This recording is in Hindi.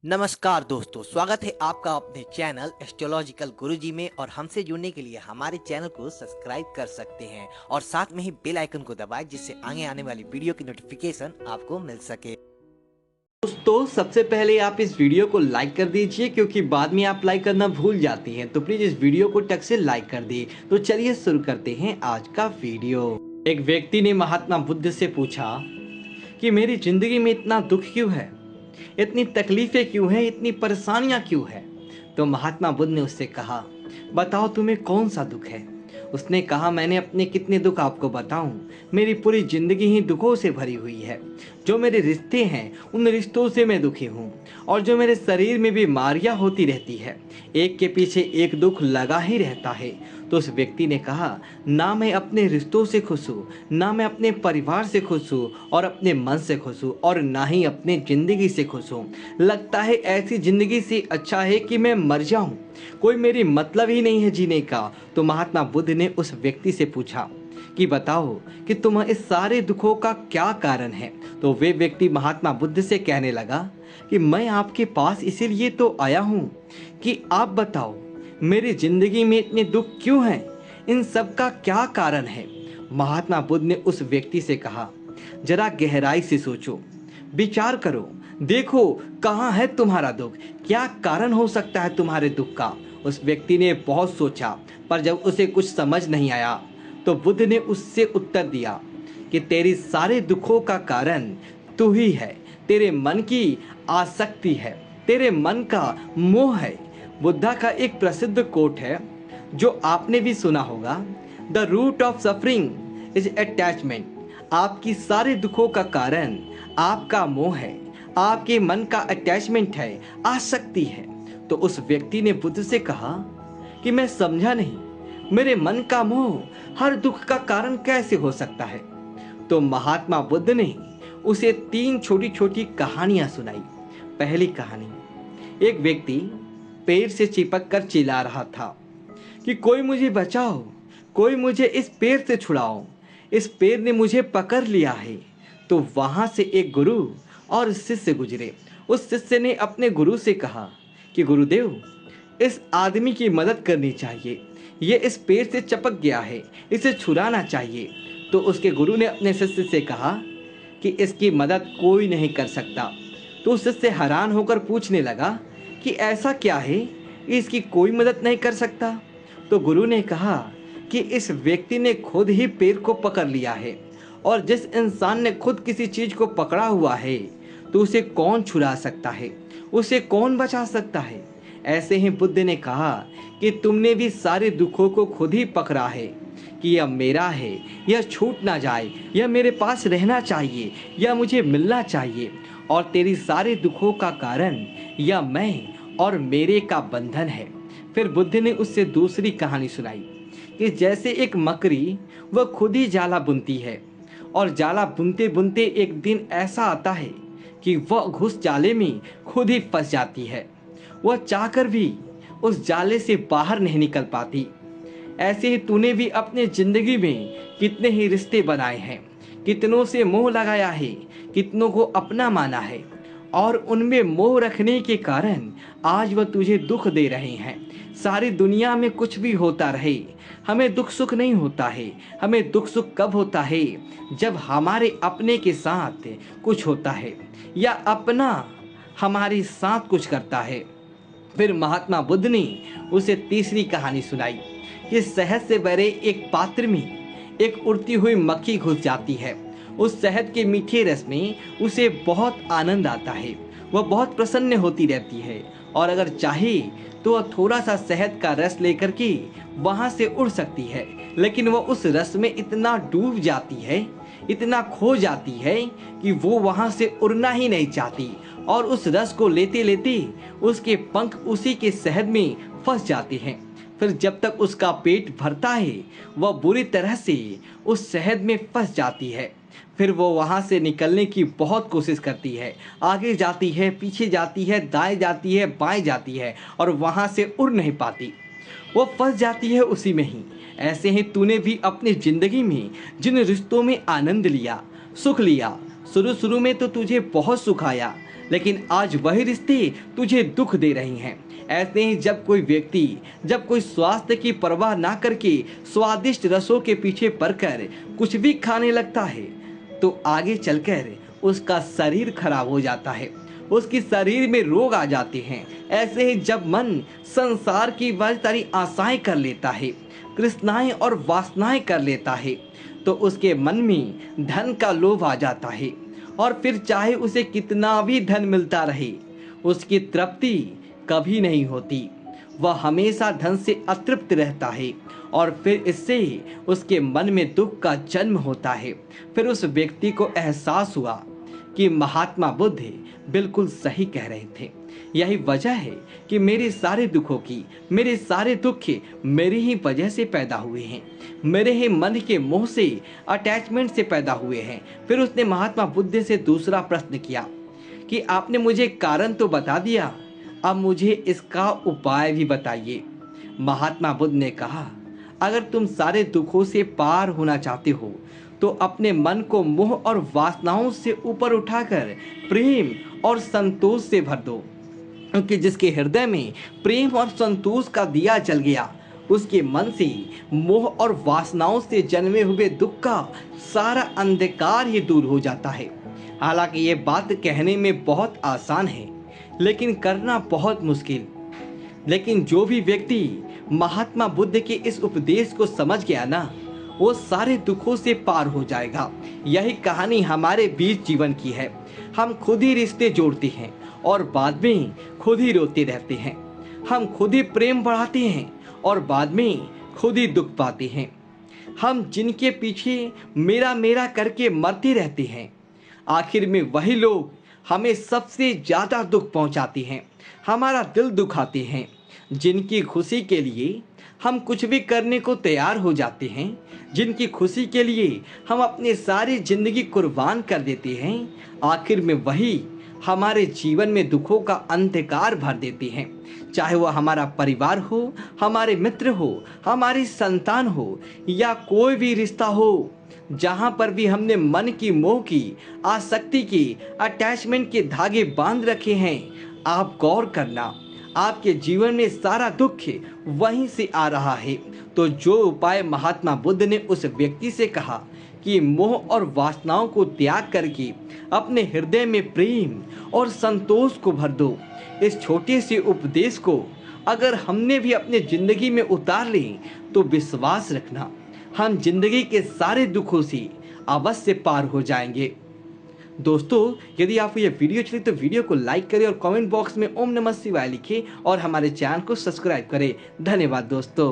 नमस्कार दोस्तों, स्वागत है आपका अपने चैनल एस्ट्रोलॉजिकल गुरुजी में। और हमसे जुड़ने के लिए हमारे चैनल को सब्सक्राइब कर सकते हैं और साथ में ही बेल आइकन को दबाएं, जिससे आगे आने वाली वीडियो की नोटिफिकेशन आपको मिल सके। दोस्तों, सबसे पहले आप इस वीडियो को लाइक कर दीजिए, क्योंकि बाद में आप लाइक करना भूल जाती हैं। तो प्लीज इस वीडियो को टक से लाइक कर दी। तो चलिए शुरू करते हैं आज का वीडियो। एक व्यक्ति ने महात्मा बुद्ध से पूछा कि मेरी जिंदगी में इतना दुख क्यों है, इतनी तकलीफें क्यों हैं, इतनी परेशानियां क्यों हैं। तो महात्मा बुद्ध ने उससे कहा, बताओ तुम्हें कौन सा दुख है। उसने कहा, मैंने अपने कितने दुख आपको बताऊं, मेरी पूरी जिंदगी ही दुखों से भरी हुई है। जो मेरे रिश्ते हैं उन रिश्तों से मैं दुखी हूँ, और जो मेरे शरीर में बीमारियां होती रहती है, एक के पीछे एक दुख लगा ही रहता है। तो उस व्यक्ति ने कहा, ना मैं अपने रिश्तों से खुश हूँ, ना मैं अपने परिवार से खुश हूँ और अपने मन से खुश हूँ, और ना ही अपने ज़िंदगी से खुश हूँ। लगता है ऐसी ज़िंदगी से अच्छा है कि मैं मर जाऊँ, कोई मेरी मतलब ही नहीं है जीने का। तो महात्मा बुद्ध ने उस व्यक्ति से पूछा कि बताओ कि तुम इस सारे दुखों का क्या कारण है। तो वे व्यक्ति महात्मा बुद्ध से कहने लगा कि मैं आपके पास इसीलिए तो आया हूँ कि आप बताओ मेरी जिंदगी में इतने दुख क्यों हैं, इन सब का क्या कारण है। महात्मा बुद्ध ने उस व्यक्ति से कहा, जरा गहराई से सोचो, विचार करो, देखो कहाँ है तुम्हारा दुख, क्या कारण हो सकता है तुम्हारे दुख का। उस व्यक्ति ने बहुत सोचा, पर जब उसे कुछ समझ नहीं आया तो बुद्ध ने उससे उत्तर दिया कि तेरी सारे दुखों का कारण तू ही है, तेरे मन की आसक्ति है, तेरे मन का मोह है। बुद्धा का एक प्रसिद्ध कोट है जो आपने भी सुना होगा, the root of suffering is attachment. आपकी सारे दुखों का कारण आपका मोह है, आपके मन का अटैचमेंट है, आसक्ति है। तो उस व्यक्ति ने बुद्ध से कहा कि मैं समझा नहीं, मेरे मन का मोह हर दुख का कारण कैसे हो सकता है। तो महात्मा बुद्ध ने उसे 3 छोटी छोटी कहानियां सुनाई। पहली कहानी, एक व्यक्ति पेड़ से चिपक कर चिल्ला रहा था कि कोई मुझे बचाओ, कोई मुझे इस पेड़ से छुड़ाओ, इस पेड़ ने मुझे पकड़ लिया है। तो वहां से एक गुरु और शिष्य गुजरे। उस शिष्य ने अपने गुरु से कहा कि गुरुदेव, इस आदमी की मदद करनी चाहिए, ये इस पेड़ से चिपक गया है, इसे छुड़ाना चाहिए। तो उसके गुरु ने अपने शिष्य से कहा कि इसकी मदद कोई नहीं कर सकता। तो उस शिष्य हैरान होकर पूछने लगा कि ऐसा क्या है, इसकी कोई मदद नहीं कर सकता। तो गुरु ने कहा कि इस व्यक्ति ने खुद ही पेड़ को पकड़ लिया है, और जिस इंसान ने खुद किसी चीज को पकड़ा हुआ है तो उसे कौन छुड़ा सकता है, उसे कौन बचा सकता है। ऐसे ही बुद्ध ने कहा कि तुमने भी सारे दुखों को खुद ही पकड़ा है कि यह मेरा है, यह छूट ना जाए, यह मेरे पास रहना चाहिए, यह मुझे मिलना चाहिए। और तेरी सारे दुखों का कारण यह मैं और मेरे का बंधन है। फिर बुद्ध ने उससे दूसरी कहानी सुनाई कि जैसे एक मकड़ी वह खुद ही जाला बुनती है, और जाला बुनते बुनते एक दिन ऐसा आता है कि वह घुस जाले में खुद ही फंस जाती है। वह चाहकर भी उस जाले से बाहर नहीं निकल पाती। ऐसे ही तूने भी अपने जिंदगी में कितने ही रिश्ते बनाए हैं, कितनों से मोह लगाया है, कितनों को अपना माना है, और उनमें मोह रखने के कारण आज वह तुझे दुख दे रहे हैं। सारी दुनिया में कुछ भी होता रहे, हमें दुख सुख नहीं होता है। हमें दुख सुख कब होता है, जब हमारे अपने के साथ कुछ होता है, या अपना हमारे साथ कुछ करता है। फिर महात्मा बुद्ध ने उसे तीसरी कहानी सुनाई कि शहद से भरे एक पात्र में एक उड़ती हुई मक्खी घुस जाती है। उस शहद के मीठे रस में उसे बहुत आनंद आता है, वह बहुत प्रसन्न होती रहती है, और अगर चाहे तो वह थोड़ा सा शहद का रस लेकर के वहाँ से उड़ सकती है। लेकिन वह उस रस में इतना डूब जाती है, इतना खो जाती है कि वो वहाँ से उड़ना ही नहीं चाहती, और उस रस को लेते लेते उसके पंख उसी के शहद में फंस जाते हैं। फिर जब तक उसका पेट भरता है वह बुरी तरह से उस शहद में फंस जाती है। फिर वो वहाँ से निकलने की बहुत कोशिश करती है, आगे जाती है, पीछे जाती है, दाएं जाती है, बाएं जाती है, और वहाँ से उड़ नहीं पाती, वो फंस जाती है उसी में ही। ऐसे ही तूने भी अपनी जिंदगी में जिन रिश्तों में आनंद लिया, सुख लिया, शुरू शुरू में तो तुझे बहुत सुख आया, लेकिन आज वही रिश्ते तुझे दुख दे रही हैं। ऐसे ही जब कोई स्वास्थ्य की परवाह ना करके स्वादिष्ट रसों के पीछे पड़कर कुछ भी खाने लगता है तो आगे चलकर उसका शरीर खराब हो जाता है, उसके शरीर में रोग आ जाते हैं। ऐसे ही जब मन संसार की बहुत सारी आशाएं कर लेता है, तृष्णाएं और वासनाएं कर लेता है, तो उसके मन में धन का लोभ आ जाता है और फिर चाहे उसे कितना भी धन मिलता रहे उसकी तृप्ति कभी नहीं होती। वह हमेशा धन से अतृप्त रहता है और फिर इससे उसके मन में दुख का जन्म होता है। फिर उस व्यक्ति को एहसास हुआ कि महात्मा बुद्ध बिल्कुल सही कह रहे थे। यही वजह है कि मेरे सारे दुख मेरी ही वजह से पैदा हुए हैं, मेरे ही मन के मोह से, अटैचमेंट से पैदा हुए हैं। फिर उसने महात्मा बुद्ध से दूसरा प्रश्न किया कि आपने मुझे कारण तो बता दिया, अब मुझे इसका उपाय भी बताइए। महात्मा बुद्ध ने कहा, अगर तुम सारे दुखों से पार होना चाहते हो तो अपने मन को मोह और वासनाओं से ऊपर उठाकर प्रेम और संतोष से भर दो, क्योंकि जिसके हृदय में प्रेम और संतोष का दिया जल गया उसके मन से मोह और वासनाओं से जन्मे हुए दुख का सारा अंधकार ही दूर हो जाता है। हालांकि ये बात कहने में बहुत आसान है लेकिन करना बहुत मुश्किल। लेकिन जो भी व्यक्ति महात्मा बुद्ध के इस उपदेश को समझ गया ना, वो सारे दुखों से पार हो जाएगा। यही कहानी हमारे बीच जीवन की है। हम खुद ही रिश्ते जोड़ते हैं और बाद में खुद ही रोते रहते हैं। हम खुद ही प्रेम बढ़ाते हैं और बाद में खुद ही दुख पाते हैं। हम जिनके पीछे मेरा मेरा करके मरते रहते हैं, आखिर में वही लोग हमें सबसे ज़्यादा दुख पहुंचाते हैं, हमारा दिल दुखाते हैं। जिनकी खुशी के लिए हम कुछ भी करने को तैयार हो जाते हैं, जिनकी खुशी के लिए हम अपनी सारी जिंदगी कुर्बान कर देते हैं, आखिर में वही हमारे जीवन में दुखों का अंधकार भर देते हैं। चाहे वह हमारा परिवार हो, हमारे मित्र हो, हमारी संतान हो या कोई भी रिश्ता हो, जहाँ पर भी हमने मन की, मोह की, आसक्ति की, अटैचमेंट के धागे बांध रखे हैं, आप गौर करना, आपके जीवन में सारा दुख वहीं से आ रहा है। तो जो उपाय महात्मा बुद्ध ने उस व्यक्ति से कहा कि मोह और वासनाओं को त्याग करके अपने हृदय में प्रेम और संतोष को भर दो, इस छोटे से उपदेश को अगर हमने भी अपने जिंदगी में उतार लें तो विश्वास रखना, हम जिंदगी के सारे दुखों से अवश्य पार हो जाएंगे। दोस्तों, यदि आपको यह वीडियो चली तो वीडियो को लाइक करें और कमेंट बॉक्स में ओम नमः शिवाय लिखें और हमारे चैनल को सब्सक्राइब करें। धन्यवाद दोस्तों।